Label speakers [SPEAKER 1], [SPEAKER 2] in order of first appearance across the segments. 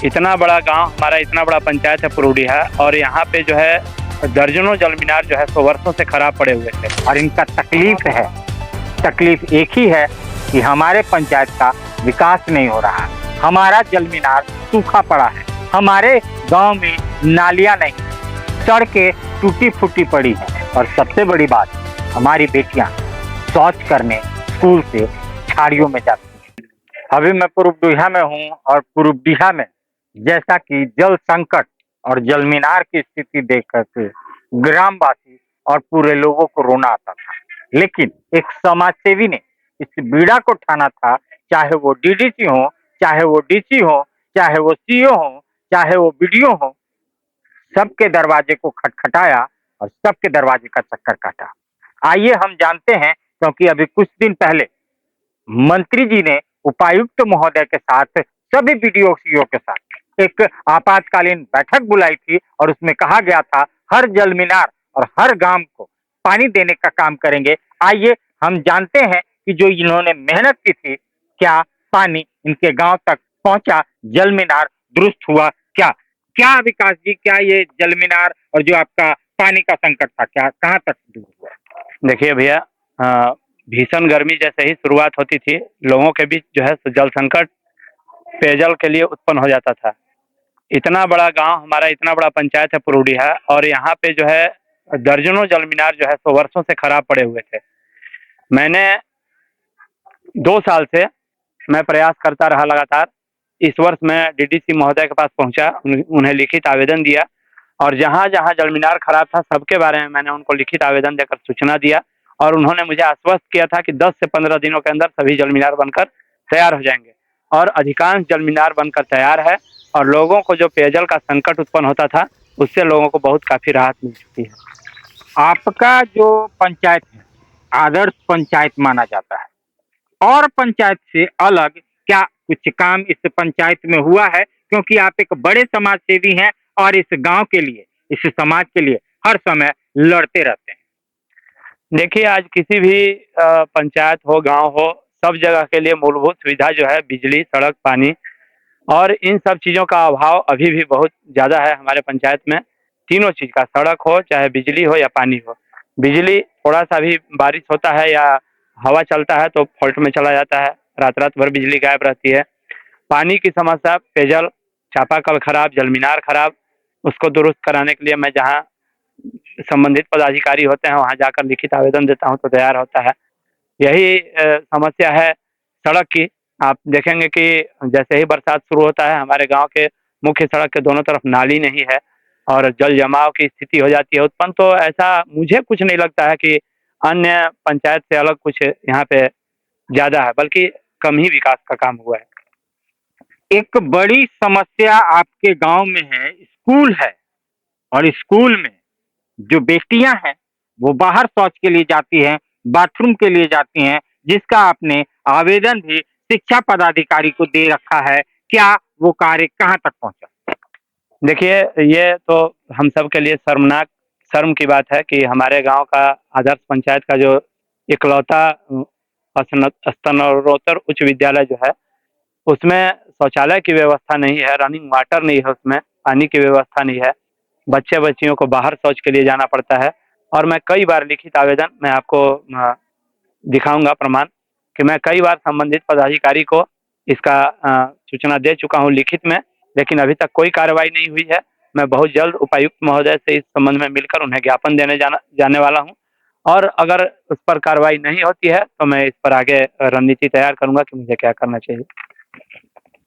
[SPEAKER 1] इतना बड़ा गांव हमारा, इतना बड़ा पंचायत है पुरुडीहा, और यहाँ पे जो है दर्जनों जल मीनार जो है 100 वर्षों से खराब पड़े हुए थे।
[SPEAKER 2] और इनका तकलीफ एक ही है कि हमारे पंचायत का विकास नहीं हो रहा है। हमारा जल मीनार सूखा पड़ा है, हमारे गांव में नालियां नहीं, सड़कें टूटी फूटी पड़ी हैं, और सबसे बड़ी बात, हमारी बेटियां शौच करने स्कूल से झाड़ियों में जाती हैं। अभी मैं पुरुडीहा में हूँ, और पुरुडीहा में जैसा कि जल संकट और जल मीनार की स्थिति देख करके ग्रामवासी और पूरे लोगों को रोना आता था, लेकिन एक समाज सेवी ने इस बीड़ा को ठाना था। चाहे वो डीडीसी हो, चाहे वो डीसी हो, चाहे वो सीओ हो, चाहे वो बीडीओ हो, सबके दरवाजे को खटखटाया और सबके दरवाजे का चक्कर काटा। आइए हम जानते हैं, क्योंकि अभी कुछ दिन पहले मंत्री जी ने उपायुक्त महोदय के साथ, सभी बीडीओ सीओ के साथ एक आपातकालीन बैठक बुलाई थी, और उसमें कहा गया था हर जल मीनार और हर गांव को पानी देने का काम करेंगे। आइए हम जानते हैं कि जो इन्होंने मेहनत की थी, क्या पानी इनके गांव तक पहुंचा, जल मीनार दुरुस्त हुआ क्या? क्या विकास जी, क्या ये जल मीनार और जो आपका पानी का संकट था, क्या कहाँ तक दूर हुआ?
[SPEAKER 1] देखिए भैया, भीषण गर्मी जैसे ही शुरुआत होती थी, लोगों के बीच जो है जल संकट पेयजल के लिए उत्पन्न हो जाता था। इतना बड़ा गांव हमारा, इतना बड़ा पंचायत है पुरुडीहा, और यहाँ पे जो है दर्जनों जल मीनार जो है 100 वर्षों से खराब पड़े हुए थे। मैंने 2 साल से मैं प्रयास करता रहा लगातार। इस वर्ष मैं डीडीसी महोदय के पास पहुंचा, उन्हें लिखित आवेदन दिया, और जहां जहां जल मीनार खराब था सबके बारे में मैंने उनको लिखित आवेदन देकर सूचना दिया, और उन्होंने मुझे आश्वस्त किया था कि 10 से 15 दिनों के अंदर सभी जल मीनार बनकर तैयार हो जाएंगे। और अधिकांश जल मीनार बनकर तैयार है, और लोगों को जो पेयजल का संकट उत्पन्न होता था उससे लोगों को बहुत काफी राहत मिल चुकी है।
[SPEAKER 2] आपका जो पंचायत है, आदर्श पंचायत माना जाता है, और पंचायत से अलग क्या कुछ काम इस पंचायत में हुआ है? क्योंकि आप एक बड़े समाज सेवी हैं, और इस गांव के लिए, इस समाज के लिए हर समय लड़ते रहते हैं।
[SPEAKER 1] देखिए, आज किसी भी पंचायत हो, गांव हो, सब जगह के लिए मूलभूत सुविधा जो है बिजली, सड़क, पानी, और इन सब चीज़ों का अभाव अभी भी बहुत ज़्यादा है हमारे पंचायत में। तीनों चीज़ का, सड़क हो, चाहे बिजली हो या पानी हो। बिजली थोड़ा-सा भी बारिश होता है या हवा चलता है तो फ़ॉल्ट में चला जाता है, रात-रात भर बिजली गायब रहती है। पानी की समस्या, पेयजल, चापाकल खराब, जल मीनार खराब, उसको दुरुस्त कराने के लिए मैं जहाँ संबंधित पदाधिकारी होते हैं वहाँ जाकर लिखित आवेदन देता हूँ तो तैयार होता है। यही समस्या है सड़क की। आप देखेंगे कि जैसे ही बरसात शुरू होता है हमारे गांव के मुख्य सड़क के दोनों तरफ नाली नहीं है, और जल जमाव की स्थिति हो जाती है उत्पन्न। तो ऐसा मुझे कुछ नहीं लगता है कि अन्य पंचायत से अलग कुछ यहाँ पे ज़्यादा है, बल्कि कम ही विकास का काम हुआ है।
[SPEAKER 2] एक बड़ी समस्या आपके गांव में है, स्कूल है, और स्कूल में जो बेटियां हैं वो बाहर शौच के लिए जाती हैं, बाथरूम के लिए जाती हैं, जिसका आपने आवेदन भी शिक्षा पदाधिकारी को दे रखा है। क्या वो कार्य कहाँ तक पहुंचा?
[SPEAKER 1] देखिए, ये तो हम सब के लिए शर्मनाक, शर्म की बात है कि हमारे गांव का आदर्श पंचायत का जो इकलौता स्नातकोत्तर उच्च विद्यालय जो है, उसमें शौचालय की व्यवस्था नहीं है, रनिंग वाटर नहीं है, उसमें पानी की व्यवस्था नहीं है। बच्चे-बच्चियों को बाहर शौच के लिए जाना पड़ता है, और मैं कई बार लिखित आवेदन, मैं आपको दिखाऊँगा प्रमाण, कि मैं कई बार संबंधित पदाधिकारी को इसका सूचना दे चुका हूँ लिखित में, लेकिन अभी तक कोई कार्रवाई नहीं हुई है। मैं बहुत जल्द उपायुक्त महोदय से इस संबंध में मिलकर उन्हें ज्ञापन देने जाने वाला हूँ, और अगर उस पर कार्रवाई नहीं होती है तो मैं इस पर आगे रणनीति तैयार करूँगा कि मुझे क्या करना चाहिए।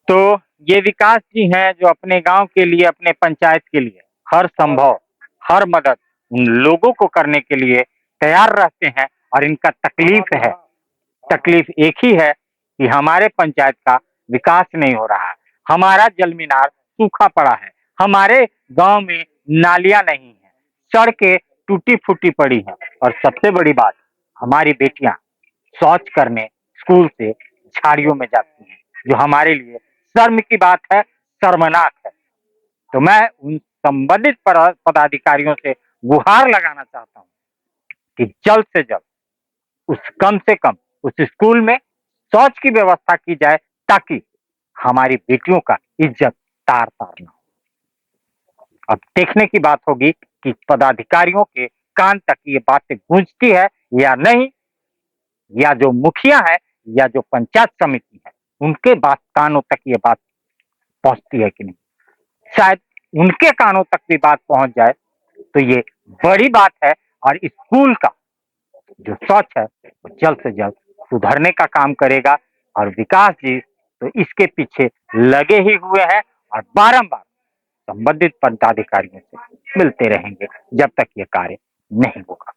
[SPEAKER 2] तो ये विकास जी हैं जो अपने गांव के लिए, अपने पंचायत के लिए हर संभव, हर मदद उन लोगों को करने के लिए तैयार रहते हैं, और इनका तकलीफ एक ही है कि हमारे पंचायत का विकास नहीं हो रहा है। हमारा जल मीनार सूखा पड़ा है, हमारे गांव में नालियां नहीं है, सड़कें टूटी फूटी पड़ी हैं, और सबसे बड़ी बात, हमारी बेटियां शौच करने स्कूल से झाड़ियों में जाती हैं, जो हमारे लिए शर्म की बात है, शर्मनाक है। तो मैं उन संबंधित पदाधिकारियों से गुहार लगाना चाहता हूँ कि जल्द से जल्द उस कम से कम उस स्कूल में शौच की व्यवस्था की जाए, ताकि हमारी बेटियों का इज्जत तार तार ना हो। अब देखने की बात होगी कि पदाधिकारियों के कान तक ये बातें गूंजती है या नहीं, या जो मुखिया है या जो पंचायत समिति है उनके बात कानों तक ये बात पहुंचती है कि नहीं। शायद उनके कानों तक भी बात पहुंच जाए तो ये बड़ी बात है, और स्कूल का जो शौच है वो जल्द से जल्द सुधरने का काम करेगा। और विकास जी तो इसके पीछे लगे ही हुए हैं और बारंबार संबंधित पदाधिकारियों से मिलते रहेंगे जब तक ये कार्य नहीं होगा।